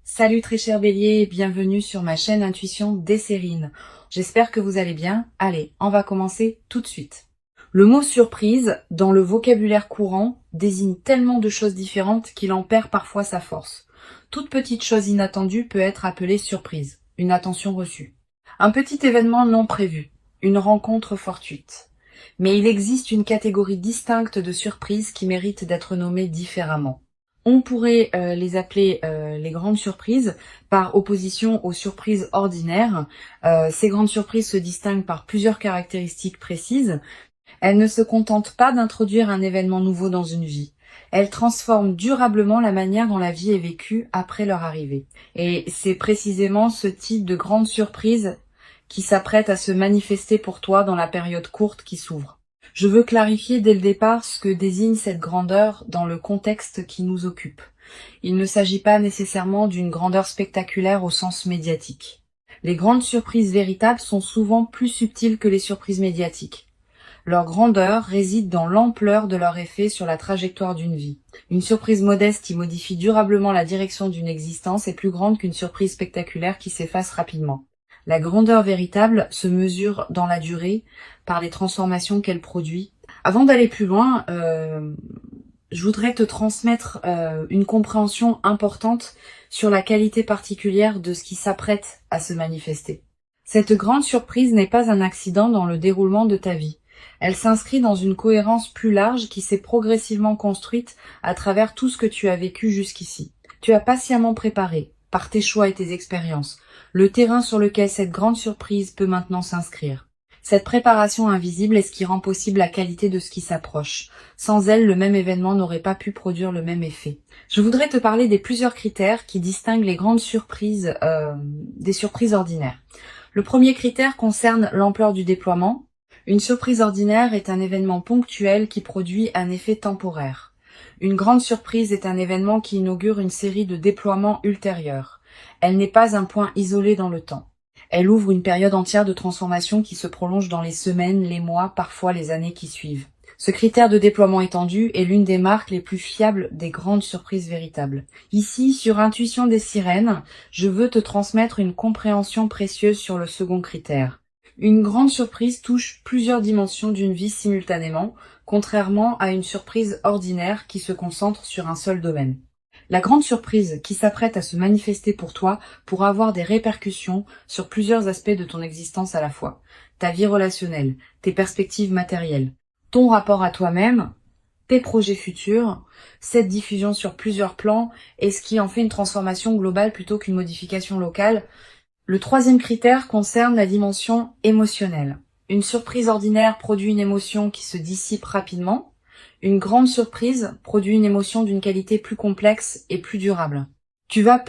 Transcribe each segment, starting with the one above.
Salut très cher Bélier et bienvenue sur ma chaîne Intuition Desserine. J'espère que vous allez bien. Allez, on va commencer tout de suite. Le mot surprise, dans le vocabulaire courant, désigne tellement de choses différentes qu'il en perd parfois sa force. Toute petite chose inattendue peut être appelée surprise, une attention reçue. Un petit événement non prévu, une rencontre fortuite. Mais il existe une catégorie distincte de surprises qui méritent d'être nommées différemment. On pourrait les appeler les grandes surprises, par opposition aux surprises ordinaires. Ces grandes surprises se distinguent par plusieurs caractéristiques précises. Elles ne se contentent pas d'introduire un événement nouveau dans une vie. Elles transforment durablement la manière dont la vie est vécue après leur arrivée. Et c'est précisément ce type de grande surprise qui s'apprête à se manifester pour toi dans la période courte qui s'ouvre. Je veux clarifier dès le départ ce que désigne cette grandeur dans le contexte qui nous occupe. Il ne s'agit pas nécessairement d'une grandeur spectaculaire au sens médiatique. Les grandes surprises véritables sont souvent plus subtiles que les surprises médiatiques. Leur grandeur réside dans l'ampleur de leur effet sur la trajectoire d'une vie. Une surprise modeste qui modifie durablement la direction d'une existence est plus grande qu'une surprise spectaculaire qui s'efface rapidement. La grandeur véritable se mesure dans la durée par les transformations qu'elle produit. Avant d'aller plus loin, je voudrais te transmettre une compréhension importante sur la qualité particulière de ce qui s'apprête à se manifester. Cette grande surprise n'est pas un accident dans le déroulement de ta vie. Elle s'inscrit dans une cohérence plus large qui s'est progressivement construite à travers tout ce que tu as vécu jusqu'ici. Tu as patiemment préparé, par tes choix et tes expériences, le terrain sur lequel cette grande surprise peut maintenant s'inscrire. Cette préparation invisible est ce qui rend possible la qualité de ce qui s'approche. Sans elle, le même événement n'aurait pas pu produire le même effet. Je voudrais te parler des plusieurs critères qui distinguent les grandes surprises des surprises ordinaires. Le premier critère concerne l'ampleur du déploiement. Une surprise ordinaire est un événement ponctuel qui produit un effet temporaire. Une grande surprise est un événement qui inaugure une série de déploiements ultérieurs. Elle n'est pas un point isolé dans le temps. Elle ouvre une période entière de transformation qui se prolonge dans les semaines, les mois, parfois les années qui suivent. Ce critère de déploiement étendu est l'une des marques les plus fiables des grandes surprises véritables. Ici, sur Intuition des Sirènes, je veux te transmettre une compréhension précieuse sur le second critère. Une grande surprise touche plusieurs dimensions d'une vie simultanément, contrairement à une surprise ordinaire qui se concentre sur un seul domaine. La grande surprise qui s'apprête à se manifester pour toi pourra avoir des répercussions sur plusieurs aspects de ton existence à la fois. Ta vie relationnelle, tes perspectives matérielles, ton rapport à toi-même, tes projets futurs. Cette diffusion sur plusieurs plans est ce qui en fait une transformation globale plutôt qu'une modification locale. Le troisième critère concerne la dimension émotionnelle. Une surprise ordinaire produit une émotion qui se dissipe rapidement. Une grande surprise produit une émotion d'une qualité plus complexe et plus durable. Tu vas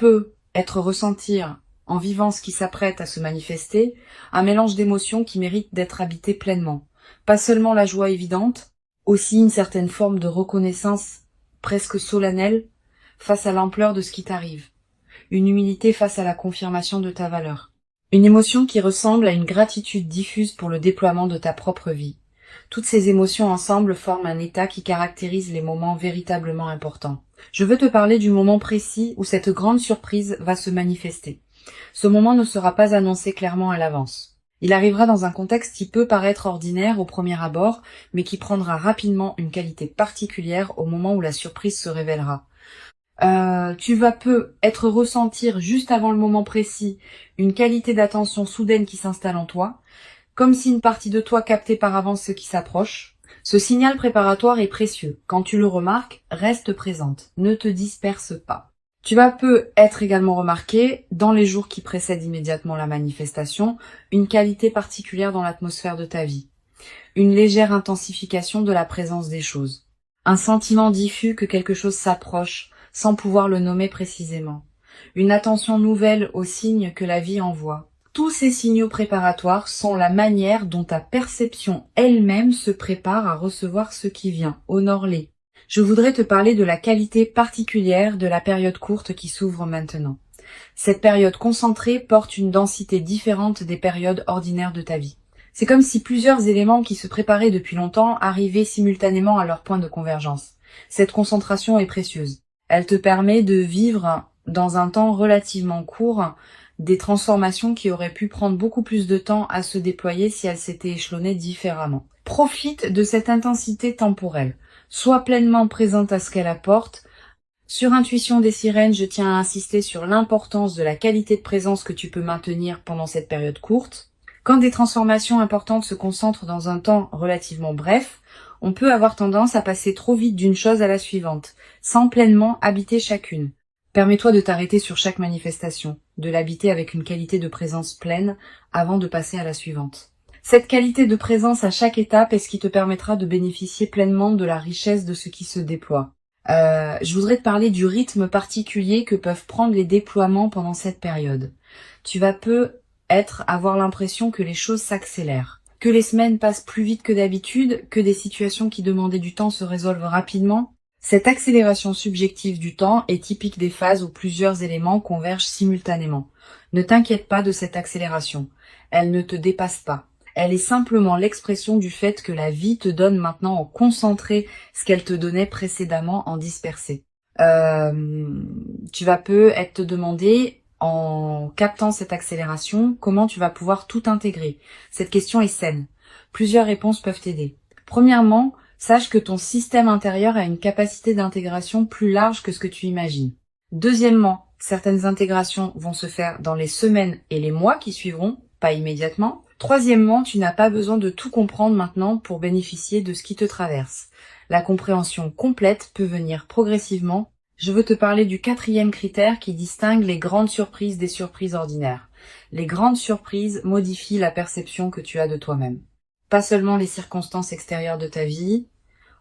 ressentir, en vivant ce qui s'apprête à se manifester, un mélange d'émotions qui mérite d'être habité pleinement. Pas seulement la joie évidente, aussi une certaine forme de reconnaissance presque solennelle face à l'ampleur de ce qui t'arrive. Une humilité face à la confirmation de ta valeur. Une émotion qui ressemble à une gratitude diffuse pour le déploiement de ta propre vie. Toutes ces émotions ensemble forment un état qui caractérise les moments véritablement importants. Je veux te parler du moment précis où cette grande surprise va se manifester. Ce moment ne sera pas annoncé clairement à l'avance. Il arrivera dans un contexte qui peut paraître ordinaire au premier abord, mais qui prendra rapidement une qualité particulière au moment où la surprise se révélera. Tu vas ressentir juste avant le moment précis une qualité d'attention soudaine qui s'installe en toi, comme si une partie de toi captait par avance ce qui s'approche. Ce signal préparatoire est précieux. Quand tu le remarques, reste présente, ne te disperse pas. Tu vas être également remarqué, dans les jours qui précèdent immédiatement la manifestation, une qualité particulière dans l'atmosphère de ta vie. Une légère intensification de la présence des choses. Un sentiment diffus que quelque chose s'approche, sans pouvoir le nommer précisément. Une attention nouvelle aux signes que la vie envoie. Tous ces signaux préparatoires sont la manière dont ta perception elle-même se prépare à recevoir ce qui vient. Honore-les. Je voudrais te parler de la qualité particulière de la période courte qui s'ouvre maintenant. Cette période concentrée porte une densité différente des périodes ordinaires de ta vie. C'est comme si plusieurs éléments qui se préparaient depuis longtemps arrivaient simultanément à leur point de convergence. Cette concentration est précieuse. Elle te permet de vivre dans un temps relativement court, des transformations qui auraient pu prendre beaucoup plus de temps à se déployer si elles s'étaient échelonnées différemment. Profite de cette intensité temporelle. Sois pleinement présente à ce qu'elle apporte. Sur Intuition des sirènes, je tiens à insister sur l'importance de la qualité de présence que tu peux maintenir pendant cette période courte. Quand des transformations importantes se concentrent dans un temps relativement bref, on peut avoir tendance à passer trop vite d'une chose à la suivante, sans pleinement habiter chacune. Permets-toi de t'arrêter sur chaque manifestation, de l'habiter avec une qualité de présence pleine avant de passer à la suivante. Cette qualité de présence à chaque étape est ce qui te permettra de bénéficier pleinement de la richesse de ce qui se déploie. Je voudrais te parler du rythme particulier que peuvent prendre les déploiements pendant cette période. Tu vas avoir l'impression que les choses s'accélèrent, que les semaines passent plus vite que d'habitude, que des situations qui demandaient du temps se résolvent rapidement. Cette accélération subjective du temps est typique des phases où plusieurs éléments convergent simultanément. Ne t'inquiète pas de cette accélération. Elle ne te dépasse pas. Elle est simplement l'expression du fait que la vie te donne maintenant en concentré ce qu'elle te donnait précédemment en dispersé. Tu vas peut-être te demander, en captant cette accélération, comment tu vas pouvoir tout intégrer. Cette question est saine. Plusieurs réponses peuvent t'aider. Premièrement, sache que ton système intérieur a une capacité d'intégration plus large que ce que tu imagines. Deuxièmement, certaines intégrations vont se faire dans les semaines et les mois qui suivront, pas immédiatement. Troisièmement, tu n'as pas besoin de tout comprendre maintenant pour bénéficier de ce qui te traverse. La compréhension complète peut venir progressivement. Je veux te parler du quatrième critère qui distingue les grandes surprises des surprises ordinaires. Les grandes surprises modifient la perception que tu as de toi-même. Pas seulement les circonstances extérieures de ta vie,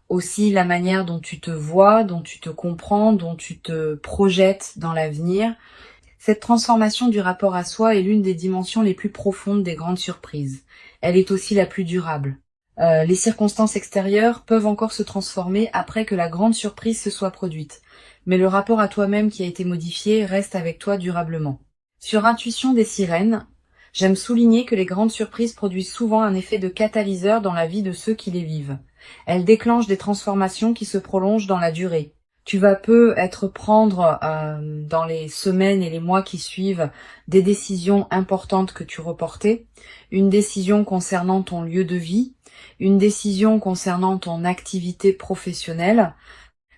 aussi la manière dont tu te vois, dont tu te comprends, dont tu te projettes dans l'avenir. Cette transformation du rapport à soi est l'une des dimensions les plus profondes des grandes surprises. Elle est aussi la plus durable. Les circonstances extérieures peuvent encore se transformer après que la grande surprise se soit produite, mais le rapport à toi-même qui a été modifié reste avec toi durablement. Sur Intuition des sirènes, j'aime souligner que les grandes surprises produisent souvent un effet de catalyseur dans la vie de ceux qui les vivent. Elles déclenchent des transformations qui se prolongent dans la durée. Tu vas peut-être prendre dans les semaines et les mois qui suivent des décisions importantes que tu reportais, une décision concernant ton lieu de vie, une décision concernant ton activité professionnelle,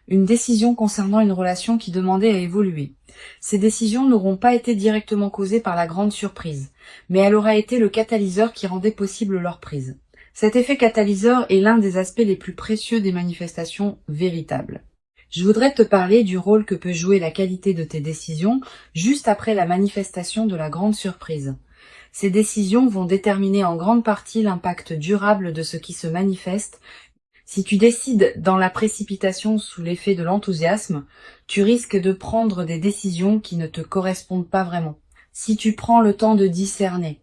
une décision concernant une relation qui demandait à évoluer. Ces décisions n'auront pas été directement causées par la grande surprise, mais elle aura été le catalyseur qui rendait possible leur prise. Cet effet catalyseur est l'un des aspects les plus précieux des manifestations véritables. Je voudrais te parler du rôle que peut jouer la qualité de tes décisions juste après la manifestation de la grande surprise. Ces décisions vont déterminer en grande partie l'impact durable de ce qui se manifeste. Si tu décides dans la précipitation sous l'effet de l'enthousiasme, tu risques de prendre des décisions qui ne te correspondent pas vraiment. Si tu prends le temps de discerner,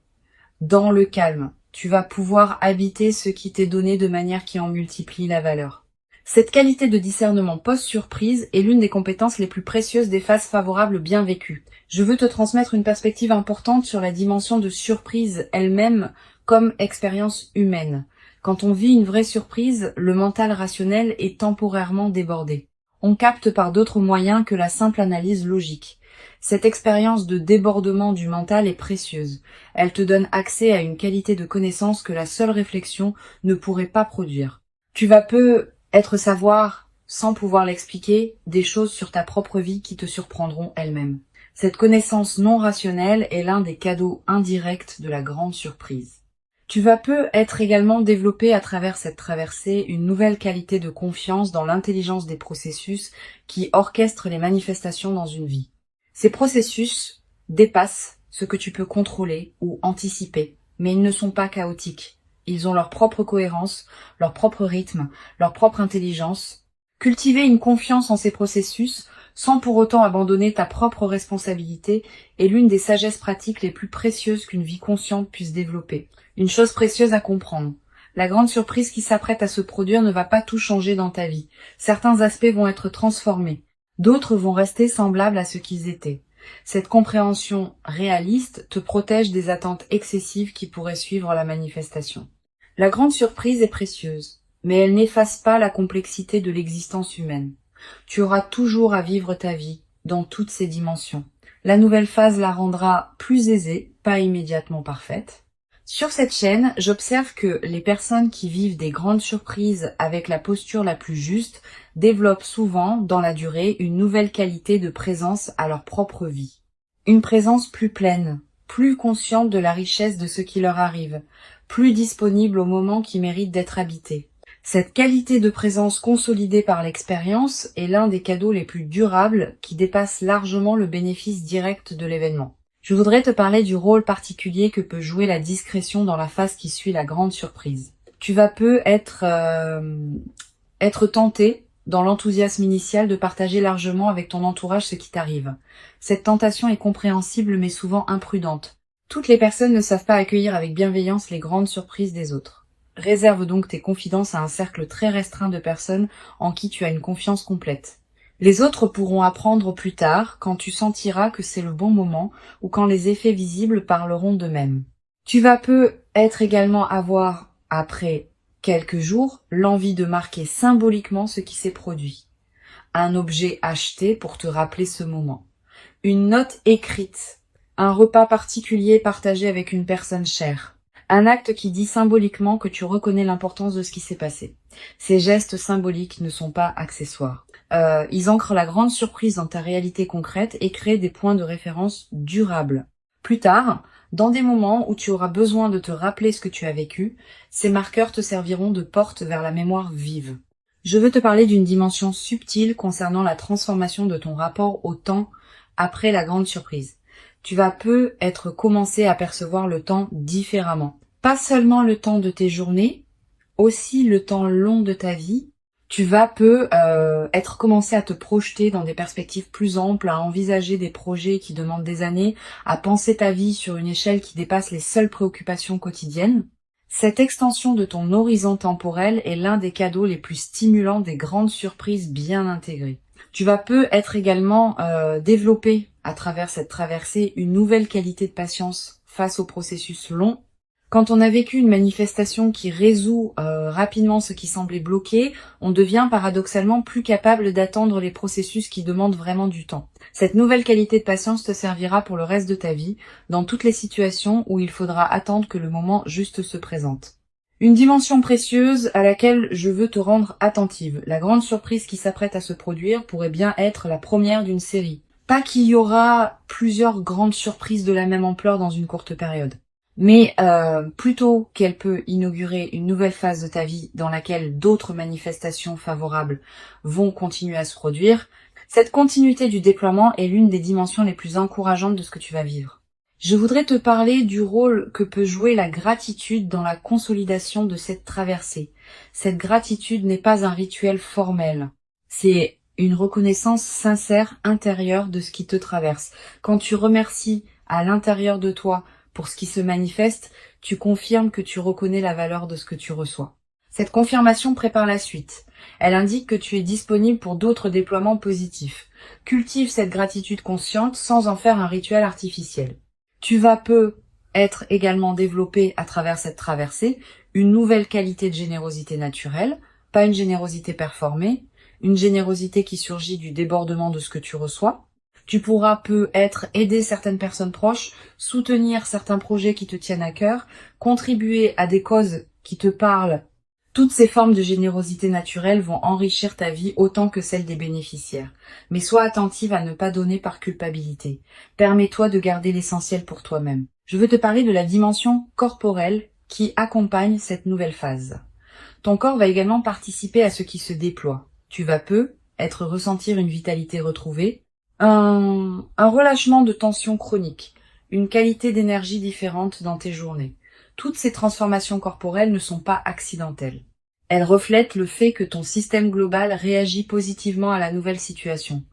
dans le calme, tu vas pouvoir habiter ce qui t'est donné de manière qui en multiplie la valeur. Cette qualité de discernement post-surprise est l'une des compétences les plus précieuses des phases favorables bien vécues. Je veux te transmettre une perspective importante sur la dimension de surprise elle-même comme expérience humaine. Quand on vit une vraie surprise, le mental rationnel est temporairement débordé. On capte par d'autres moyens que la simple analyse logique. Cette expérience de débordement du mental est précieuse. Elle te donne accès à une qualité de connaissance que la seule réflexion ne pourrait pas produire. Tu vas peut-être savoir, sans pouvoir l'expliquer, des choses sur ta propre vie qui te surprendront elles-mêmes. Cette connaissance non rationnelle est l'un des cadeaux indirects de la grande surprise. Tu vas peut-être également développer à travers cette traversée une nouvelle qualité de confiance dans l'intelligence des processus qui orchestrent les manifestations dans une vie. Ces processus dépassent ce que tu peux contrôler ou anticiper, mais ils ne sont pas chaotiques. Ils ont leur propre cohérence, leur propre rythme, leur propre intelligence. Cultiver une confiance en ces processus, sans pour autant abandonner ta propre responsabilité, est l'une des sagesses pratiques les plus précieuses qu'une vie consciente puisse développer. Une chose précieuse à comprendre. La grande surprise qui s'apprête à se produire ne va pas tout changer dans ta vie. Certains aspects vont être transformés. D'autres vont rester semblables à ce qu'ils étaient. Cette compréhension réaliste te protège des attentes excessives qui pourraient suivre la manifestation. La grande surprise est précieuse, mais elle n'efface pas la complexité de l'existence humaine. Tu auras toujours à vivre ta vie, dans toutes ses dimensions. La nouvelle phase la rendra plus aisée, pas immédiatement parfaite. Sur cette chaîne, j'observe que les personnes qui vivent des grandes surprises avec la posture la plus juste développent souvent, dans la durée, une nouvelle qualité de présence à leur propre vie. Une présence plus pleine, plus consciente de la richesse de ce qui leur arrive, plus disponible au moment qui mérite d'être habité. Cette qualité de présence consolidée par l'expérience est l'un des cadeaux les plus durables qui dépasse largement le bénéfice direct de l'événement. Je voudrais te parler du rôle particulier que peut jouer la discrétion dans la phase qui suit la grande surprise. Tu vas peu être tenté, dans l'enthousiasme initial, de partager largement avec ton entourage ce qui t'arrive. Cette tentation est compréhensible mais souvent imprudente. Toutes les personnes ne savent pas accueillir avec bienveillance les grandes surprises des autres. Réserve donc tes confidences à un cercle très restreint de personnes en qui tu as une confiance complète. Les autres pourront apprendre plus tard, quand tu sentiras que c'est le bon moment ou quand les effets visibles parleront d'eux-mêmes. Tu vas peu être également avoir, après quelques jours, l'envie de marquer symboliquement ce qui s'est produit. Un objet acheté pour te rappeler ce moment. Une note écrite. Un repas particulier partagé avec une personne chère. Un acte qui dit symboliquement que tu reconnais l'importance de ce qui s'est passé. Ces gestes symboliques ne sont pas accessoires. Ils ancrent la grande surprise dans ta réalité concrète et créent des points de référence durables. Plus tard, dans des moments où tu auras besoin de te rappeler ce que tu as vécu, ces marqueurs te serviront de porte vers la mémoire vive. Je veux te parler d'une dimension subtile concernant la transformation de ton rapport au temps après la grande surprise. Tu vas peu être commencé à percevoir le temps différemment. Pas seulement le temps de tes journées, aussi le temps long de ta vie. Tu vas peu être commencé à te projeter dans des perspectives plus amples, à envisager des projets qui demandent des années, à penser ta vie sur une échelle qui dépasse les seules préoccupations quotidiennes. Cette extension de ton horizon temporel est l'un des cadeaux les plus stimulants des grandes surprises bien intégrées. Tu vas peu être également développé à travers cette traversée une nouvelle qualité de patience face au processus long. Quand on a vécu une manifestation qui résout rapidement ce qui semblait bloqué, on devient paradoxalement plus capable d'attendre les processus qui demandent vraiment du temps. Cette nouvelle qualité de patience te servira pour le reste de ta vie, dans toutes les situations où il faudra attendre que le moment juste se présente. Une dimension précieuse à laquelle je veux te rendre attentive. La grande surprise qui s'apprête à se produire pourrait bien être la première d'une série. Pas qu'il y aura plusieurs grandes surprises de la même ampleur dans une courte période. Mais plutôt qu'elle peut inaugurer une nouvelle phase de ta vie dans laquelle d'autres manifestations favorables vont continuer à se produire, cette continuité du déploiement est l'une des dimensions les plus encourageantes de ce que tu vas vivre. Je voudrais te parler du rôle que peut jouer la gratitude dans la consolidation de cette traversée. Cette gratitude n'est pas un rituel formel. C'est une reconnaissance sincère intérieure de ce qui te traverse. Quand tu remercies à l'intérieur de toi pour ce qui se manifeste, tu confirmes que tu reconnais la valeur de ce que tu reçois. Cette confirmation prépare la suite. Elle indique que tu es disponible pour d'autres déploiements positifs. Cultive cette gratitude consciente sans en faire un rituel artificiel. Tu vas peu être également développé à travers cette traversée une nouvelle qualité de générosité naturelle, pas une générosité performée, une générosité qui surgit du débordement de ce que tu reçois. Tu pourras peu être aider certaines personnes proches, soutenir certains projets qui te tiennent à cœur, contribuer à des causes qui te parlent. Toutes ces formes de générosité naturelle vont enrichir ta vie autant que celle des bénéficiaires. Mais sois attentive à ne pas donner par culpabilité. Permets-toi de garder l'essentiel pour toi-même. Je veux te parler de la dimension corporelle qui accompagne cette nouvelle phase. Ton corps va également participer à ce qui se déploie. Tu vas peu ressentir une vitalité retrouvée, un relâchement de tension chronique, une qualité d'énergie différente dans tes journées. Toutes ces transformations corporelles ne sont pas accidentelles. Elles reflètent le fait que ton système global réagit positivement à la nouvelle situation.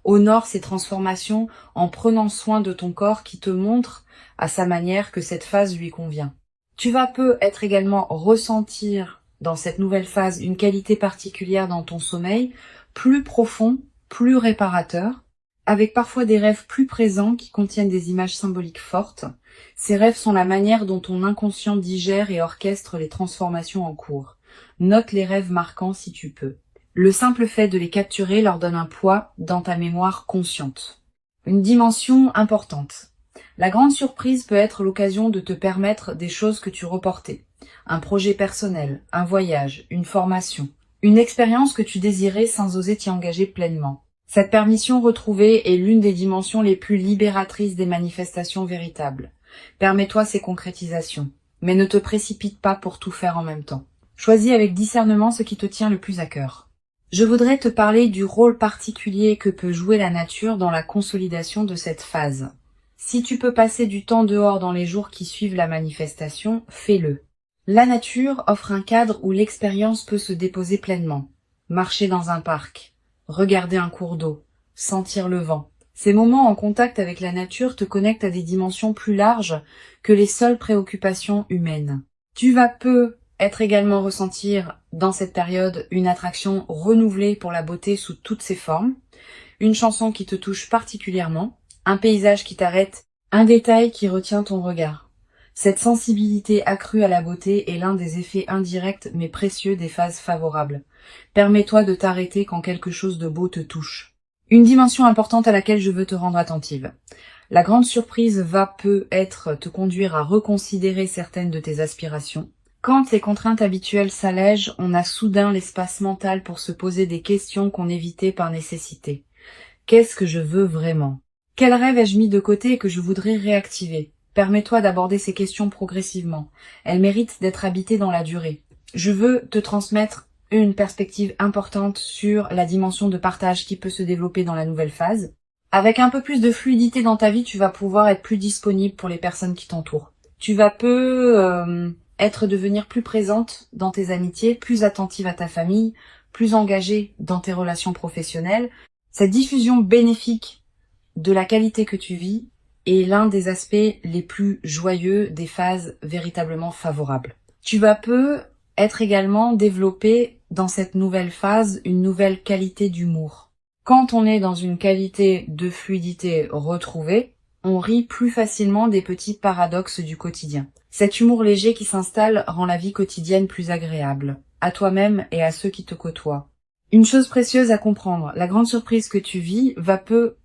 Honore ces transformations en prenant soin de ton corps qui te montre à sa manière que cette phase lui convient. Tu vas peu également ressentir dans cette nouvelle phase une qualité particulière dans ton sommeil, plus profond, plus réparateur, avec parfois des rêves plus présents qui contiennent des images symboliques fortes. Ces rêves sont la manière dont ton inconscient digère et orchestre les transformations en cours. Note les rêves marquants si tu peux. Le simple fait de les capturer leur donne un poids dans ta mémoire consciente. Une dimension importante. La grande surprise peut être l'occasion de te permettre des choses que tu reportais. Un projet personnel, un voyage, une formation, une expérience que tu désirais sans oser t'y engager pleinement. Cette permission retrouvée est l'une des dimensions les plus libératrices des manifestations véritables. Permets-toi ces concrétisations, mais ne te précipite pas pour tout faire en même temps. Choisis avec discernement ce qui te tient le plus à cœur. Je voudrais te parler du rôle particulier que peut jouer la nature dans la consolidation de cette phase. Si tu peux passer du temps dehors dans les jours qui suivent la manifestation, fais-le. La nature offre un cadre où l'expérience peut se déposer pleinement. Marcher dans un parc, regarder un cours d'eau, sentir le vent. Ces moments en contact avec la nature te connectent à des dimensions plus larges que les seules préoccupations humaines. Tu vas être également ressentir dans cette période une attraction renouvelée pour la beauté sous toutes ses formes, une chanson qui te touche particulièrement, un paysage qui t'arrête, un détail qui retient ton regard. Cette sensibilité accrue à la beauté est l'un des effets indirects mais précieux des phases favorables. Permets-toi de t'arrêter quand quelque chose de beau te touche. Une dimension importante à laquelle je veux te rendre attentive. La grande surprise va peut-être te conduire à reconsidérer certaines de tes aspirations. Quand les contraintes habituelles s'allègent, on a soudain l'espace mental pour se poser des questions qu'on évitait par nécessité. Qu'est-ce que je veux vraiment? Quel rêve ai-je mis de côté et que je voudrais réactiver? Permets-toi d'aborder ces questions progressivement. Elles méritent d'être habitées dans la durée. Je veux te transmettre une perspective importante sur la dimension de partage qui peut se développer dans la nouvelle phase. Avec un peu plus de fluidité dans ta vie, tu vas pouvoir être plus disponible pour les personnes qui t'entourent. Tu vas devenir plus présente dans tes amitiés, plus attentive à ta famille, plus engagée dans tes relations professionnelles. Cette diffusion bénéfique de la qualité que tu vis est l'un des aspects les plus joyeux des phases véritablement favorables. Tu vas être également développé dans cette nouvelle phase une nouvelle qualité d'humour. Quand on est dans une qualité de fluidité retrouvée, on rit plus facilement des petits paradoxes du quotidien. Cet humour léger qui s'installe rend la vie quotidienne plus agréable, à toi-même et à ceux qui te côtoient. Une chose précieuse à comprendre, la grande surprise que tu vis va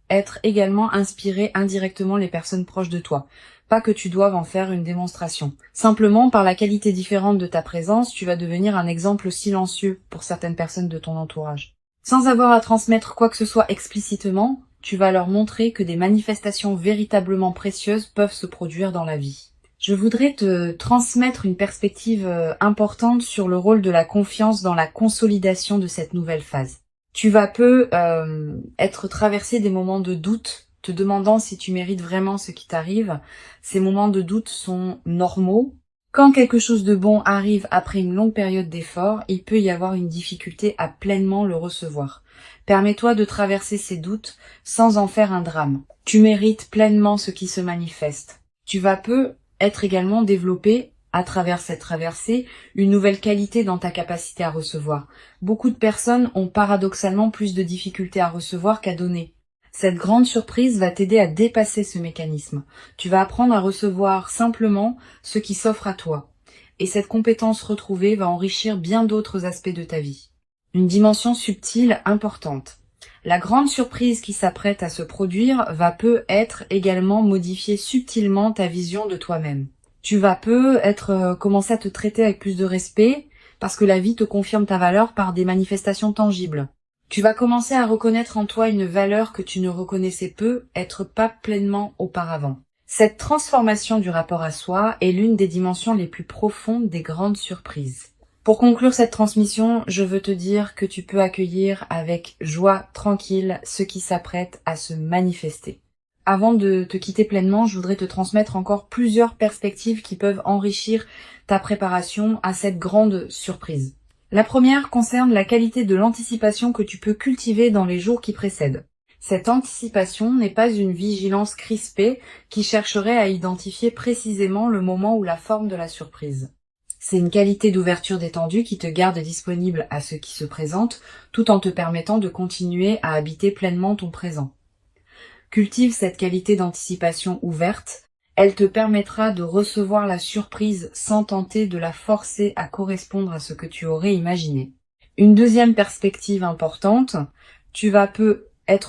être également inspirer indirectement les personnes proches de toi. Pas que tu doives en faire une démonstration. Simplement, par la qualité différente de ta présence, tu vas devenir un exemple silencieux pour certaines personnes de ton entourage. Sans avoir à transmettre quoi que ce soit explicitement, tu vas leur montrer que des manifestations véritablement précieuses peuvent se produire dans la vie. Je voudrais te transmettre une perspective importante sur le rôle de la confiance dans la consolidation de cette nouvelle phase. Tu vas être traversé des moments de doute, te demandant si tu mérites vraiment ce qui t'arrive. Ces moments de doute sont normaux. Quand quelque chose de bon arrive après une longue période d'effort, il peut y avoir une difficulté à pleinement le recevoir. Permets-toi de traverser ces doutes sans en faire un drame. Tu mérites pleinement ce qui se manifeste. Tu vas être également développé, à travers cette traversée, une nouvelle qualité dans ta capacité à recevoir. Beaucoup de personnes ont paradoxalement plus de difficultés à recevoir qu'à donner. Cette grande surprise va t'aider à dépasser ce mécanisme. Tu vas apprendre à recevoir simplement ce qui s'offre à toi. Et cette compétence retrouvée va enrichir bien d'autres aspects de ta vie. Une dimension subtile importante. La grande surprise qui s'apprête à se produire va être également modifier subtilement ta vision de toi-même. Tu vas commencer à te traiter avec plus de respect parce que la vie te confirme ta valeur par des manifestations tangibles. Tu vas commencer à reconnaître en toi une valeur que tu ne reconnaissais être pas pleinement auparavant. Cette transformation du rapport à soi est l'une des dimensions les plus profondes des grandes surprises. Pour conclure cette transmission, je veux te dire que tu peux accueillir avec joie tranquille ce qui s'apprête à se manifester. Avant de te quitter pleinement, je voudrais te transmettre encore plusieurs perspectives qui peuvent enrichir ta préparation à cette grande surprise. La première concerne la qualité de l'anticipation que tu peux cultiver dans les jours qui précèdent. Cette anticipation n'est pas une vigilance crispée qui chercherait à identifier précisément le moment ou la forme de la surprise. C'est une qualité d'ouverture détendue qui te garde disponible à ce qui se présente, tout en te permettant de continuer à habiter pleinement ton présent. Cultive cette qualité d'anticipation ouverte, elle te permettra de recevoir la surprise sans tenter de la forcer à correspondre à ce que tu aurais imaginé. Une deuxième perspective importante, tu vas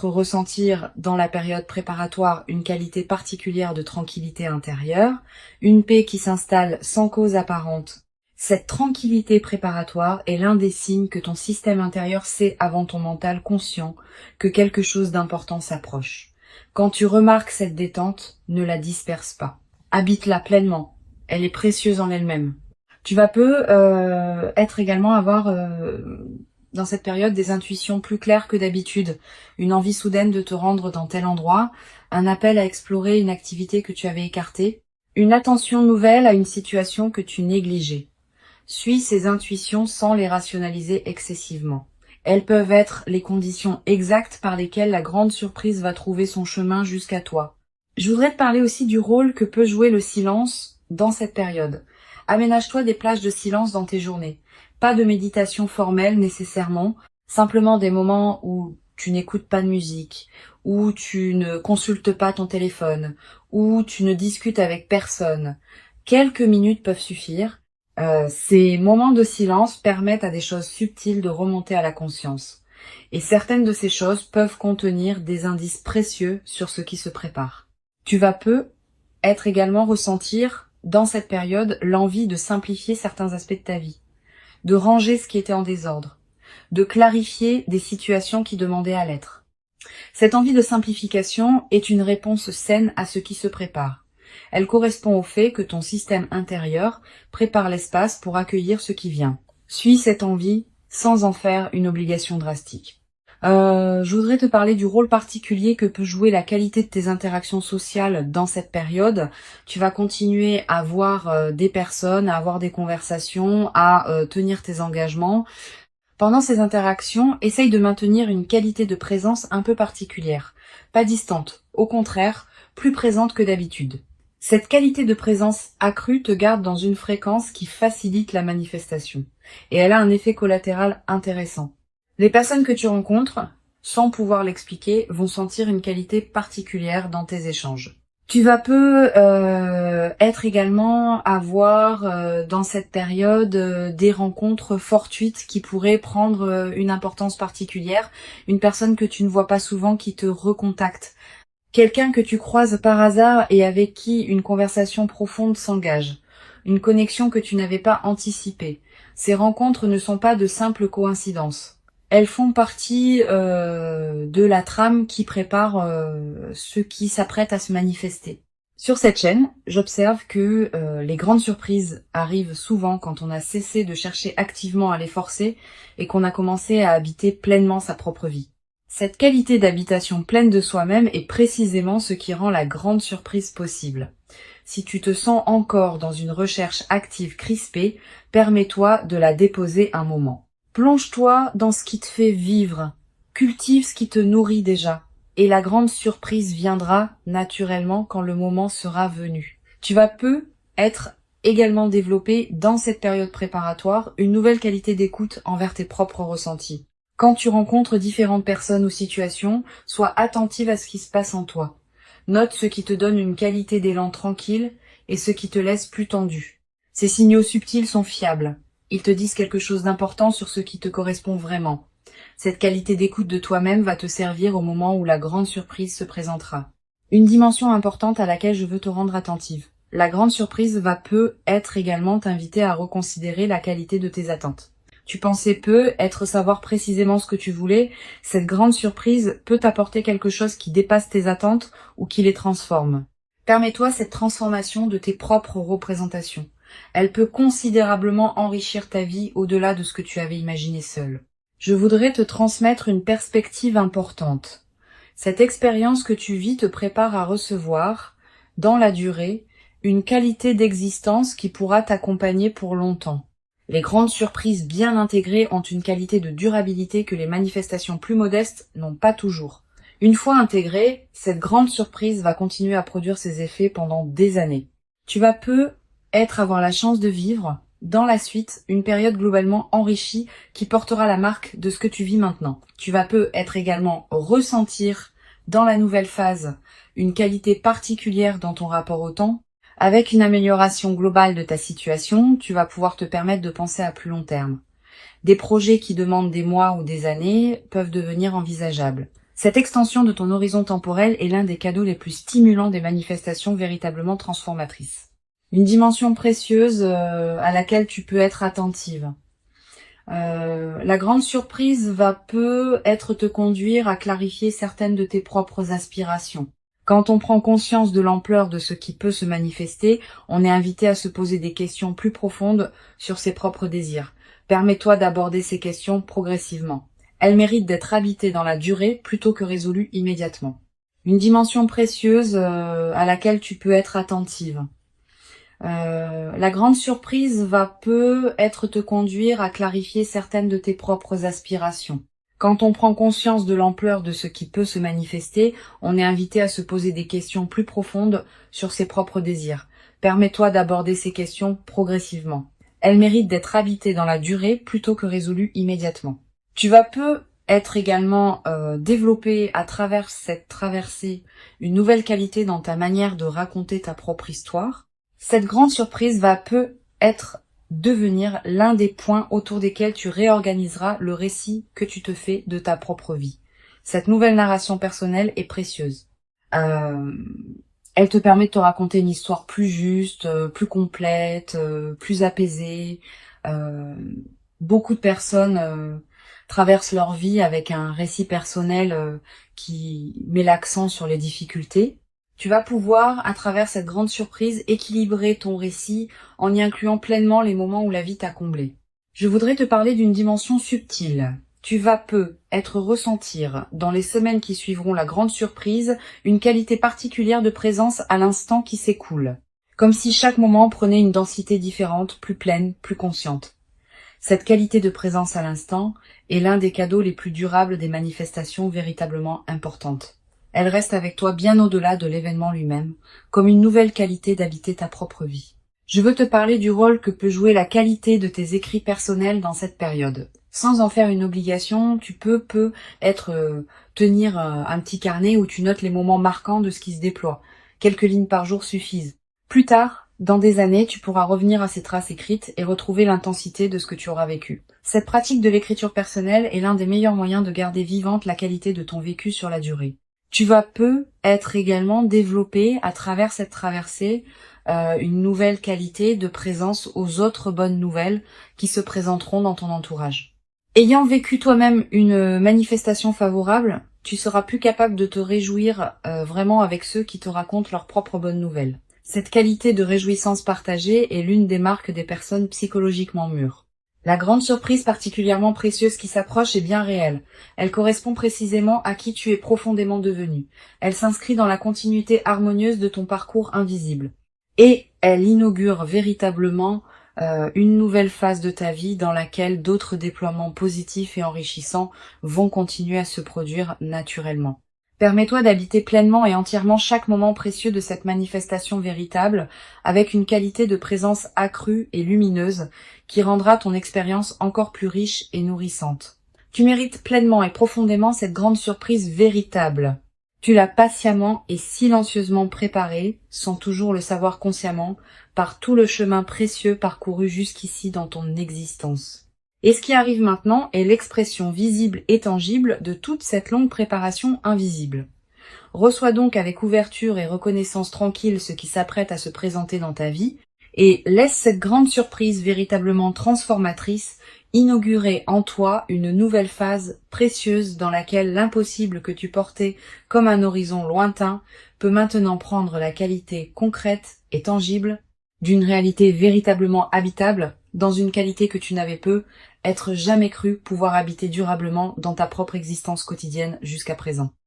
ressentir dans la période préparatoire une qualité particulière de tranquillité intérieure, une paix qui s'installe sans cause apparente. Cette tranquillité préparatoire est l'un des signes que ton système intérieur sait avant ton mental conscient que quelque chose d'important s'approche. Quand tu remarques cette détente, ne la disperse pas. Habite-la pleinement. Elle est précieuse en elle-même. Tu vas avoir dans cette période des intuitions plus claires que d'habitude, une envie soudaine de te rendre dans tel endroit, un appel à explorer une activité que tu avais écartée, une attention nouvelle à une situation que tu négligeais. Suis ces intuitions sans les rationaliser excessivement. Elles peuvent être les conditions exactes par lesquelles la grande surprise va trouver son chemin jusqu'à toi. Je voudrais te parler aussi du rôle que peut jouer le silence dans cette période. Aménage-toi des plages de silence dans tes journées. Pas de méditation formelle nécessairement, simplement des moments où tu n'écoutes pas de musique, où tu ne consultes pas ton téléphone, où tu ne discutes avec personne. Quelques minutes peuvent suffire. Ces moments de silence permettent à des choses subtiles de remonter à la conscience. Et certaines de ces choses peuvent contenir des indices précieux sur ce qui se prépare. Tu vas être également ressentir dans cette période l'envie de simplifier certains aspects de ta vie, de ranger ce qui était en désordre, de clarifier des situations qui demandaient à l'être. Cette envie de simplification est une réponse saine à ce qui se prépare. Elle correspond au fait que ton système intérieur prépare l'espace pour accueillir ce qui vient. Suis cette envie sans en faire une obligation drastique. Je voudrais te parler du rôle particulier que peut jouer la qualité de tes interactions sociales dans cette période. Tu vas continuer à voir des personnes, à avoir des conversations, à tenir tes engagements. Pendant ces interactions, essaye de maintenir une qualité de présence un peu particulière. Pas distante, au contraire, plus présente que d'habitude. Cette qualité de présence accrue te garde dans une fréquence qui facilite la manifestation. Et elle a un effet collatéral intéressant. Les personnes que tu rencontres, sans pouvoir l'expliquer, vont sentir une qualité particulière dans tes échanges. Tu vas avoir dans cette période des rencontres fortuites qui pourraient prendre une importance particulière. Une personne que tu ne vois pas souvent qui te recontacte. Quelqu'un que tu croises par hasard et avec qui une conversation profonde s'engage. Une connexion que tu n'avais pas anticipée. Ces rencontres ne sont pas de simples coïncidences. Elles font partie de la trame qui prépare ce qui s'apprête à se manifester. Sur cette chaîne, j'observe que les grandes surprises arrivent souvent quand on a cessé de chercher activement à les forcer et qu'on a commencé à habiter pleinement sa propre vie. Cette qualité d'habitation pleine de soi-même est précisément ce qui rend la grande surprise possible. Si tu te sens encore dans une recherche active crispée, permets-toi de la déposer un moment. Plonge-toi dans ce qui te fait vivre, cultive ce qui te nourrit déjà, et la grande surprise viendra naturellement quand le moment sera venu. Tu vas être également développé dans cette période préparatoire une nouvelle qualité d'écoute envers tes propres ressentis. Quand tu rencontres différentes personnes ou situations, sois attentive à ce qui se passe en toi. Note ce qui te donne une qualité d'élan tranquille et ce qui te laisse plus tendu. Ces signaux subtils sont fiables. Ils te disent quelque chose d'important sur ce qui te correspond vraiment. Cette qualité d'écoute de toi-même va te servir au moment où la grande surprise se présentera. Une dimension importante à laquelle je veux te rendre attentive. La grande surprise va être également t'inviter à reconsidérer la qualité de tes attentes. Tu pensais être savoir précisément ce que tu voulais. Cette grande surprise peut t'apporter quelque chose qui dépasse tes attentes ou qui les transforme. Permets-toi cette transformation de tes propres représentations. Elle peut considérablement enrichir ta vie au-delà de ce que tu avais imaginé seul. Je voudrais te transmettre une perspective importante. Cette expérience que tu vis te prépare à recevoir, dans la durée, une qualité d'existence qui pourra t'accompagner pour longtemps. Les grandes surprises bien intégrées ont une qualité de durabilité que les manifestations plus modestes n'ont pas toujours. Une fois intégrée, cette grande surprise va continuer à produire ses effets pendant des années. Tu vas avoir la chance de vivre, dans la suite, une période globalement enrichie qui portera la marque de ce que tu vis maintenant. Tu vas être également ressentir, dans la nouvelle phase, une qualité particulière dans ton rapport au temps. Avec une amélioration globale de ta situation, tu vas pouvoir te permettre de penser à plus long terme. Des projets qui demandent des mois ou des années peuvent devenir envisageables. Cette extension de ton horizon temporel est l'un des cadeaux les plus stimulants des manifestations véritablement transformatrices. Une dimension précieuse à laquelle tu peux être attentive. La grande surprise va peut-être te conduire à clarifier certaines de tes propres aspirations. Quand on prend conscience de l'ampleur de ce qui peut se manifester, on est invité à se poser des questions plus profondes sur ses propres désirs. Permets-toi d'aborder ces questions progressivement. Elles méritent d'être habitées dans la durée plutôt que résolues immédiatement. Une dimension précieuse à laquelle tu peux être attentive. La grande surprise va peut-être te conduire à clarifier certaines de tes propres aspirations. Quand on prend conscience de l'ampleur de ce qui peut se manifester, on est invité à se poser des questions plus profondes sur ses propres désirs. Permets-toi d'aborder ces questions progressivement. Elles méritent d'être habitées dans la durée plutôt que résolues immédiatement. Tu vas être également développer à travers cette traversée une nouvelle qualité dans ta manière de raconter ta propre histoire. Cette grande surprise va devenir l'un des points autour desquels tu réorganiseras le récit que tu te fais de ta propre vie. Cette nouvelle narration personnelle est précieuse. Elle te permet de te raconter une histoire plus juste, plus complète, plus apaisée. Beaucoup de personnes traversent leur vie avec un récit personnel qui met l'accent sur les difficultés. Tu vas pouvoir, à travers cette grande surprise, équilibrer ton récit en y incluant pleinement les moments où la vie t'a comblé. Je voudrais te parler d'une dimension subtile. Tu vas être ressentir, dans les semaines qui suivront la grande surprise, une qualité particulière de présence à l'instant qui s'écoule. Comme si chaque moment prenait une densité différente, plus pleine, plus consciente. Cette qualité de présence à l'instant est l'un des cadeaux les plus durables des manifestations véritablement importantes. Elle reste avec toi bien au-delà de l'événement lui-même, comme une nouvelle qualité d'habiter ta propre vie. Je veux te parler du rôle que peut jouer la qualité de tes écrits personnels dans cette période. Sans en faire une obligation, tu peux tenir un petit carnet où tu notes les moments marquants de ce qui se déploie. Quelques lignes par jour suffisent. Plus tard, dans des années, tu pourras revenir à ces traces écrites et retrouver l'intensité de ce que tu auras vécu. Cette pratique de l'écriture personnelle est l'un des meilleurs moyens de garder vivante la qualité de ton vécu sur la durée. Tu vas être également développé à travers cette traversée une nouvelle qualité de présence aux autres bonnes nouvelles qui se présenteront dans ton entourage. Ayant vécu toi-même une manifestation favorable, tu seras plus capable de te réjouir vraiment avec ceux qui te racontent leurs propres bonnes nouvelles. Cette qualité de réjouissance partagée est l'une des marques des personnes psychologiquement mûres. La grande surprise particulièrement précieuse qui s'approche est bien réelle. Elle correspond précisément à qui tu es profondément devenu. Elle s'inscrit dans la continuité harmonieuse de ton parcours invisible. Et elle inaugure véritablement une nouvelle phase de ta vie dans laquelle d'autres déploiements positifs et enrichissants vont continuer à se produire naturellement. Permets-toi d'habiter pleinement et entièrement chaque moment précieux de cette manifestation véritable avec une qualité de présence accrue et lumineuse qui rendra ton expérience encore plus riche et nourrissante. Tu mérites pleinement et profondément cette grande surprise véritable. Tu l'as patiemment et silencieusement préparée, sans toujours le savoir consciemment, par tout le chemin précieux parcouru jusqu'ici dans ton existence. Et ce qui arrive maintenant est l'expression visible et tangible de toute cette longue préparation invisible. Reçois donc avec ouverture et reconnaissance tranquille ce qui s'apprête à se présenter dans ta vie et laisse cette grande surprise véritablement transformatrice inaugurer en toi une nouvelle phase précieuse dans laquelle l'impossible que tu portais comme un horizon lointain peut maintenant prendre la qualité concrète et tangible d'une réalité véritablement habitable dans une qualité que tu n'avais être jamais cru pouvoir habiter durablement dans ta propre existence quotidienne jusqu'à présent.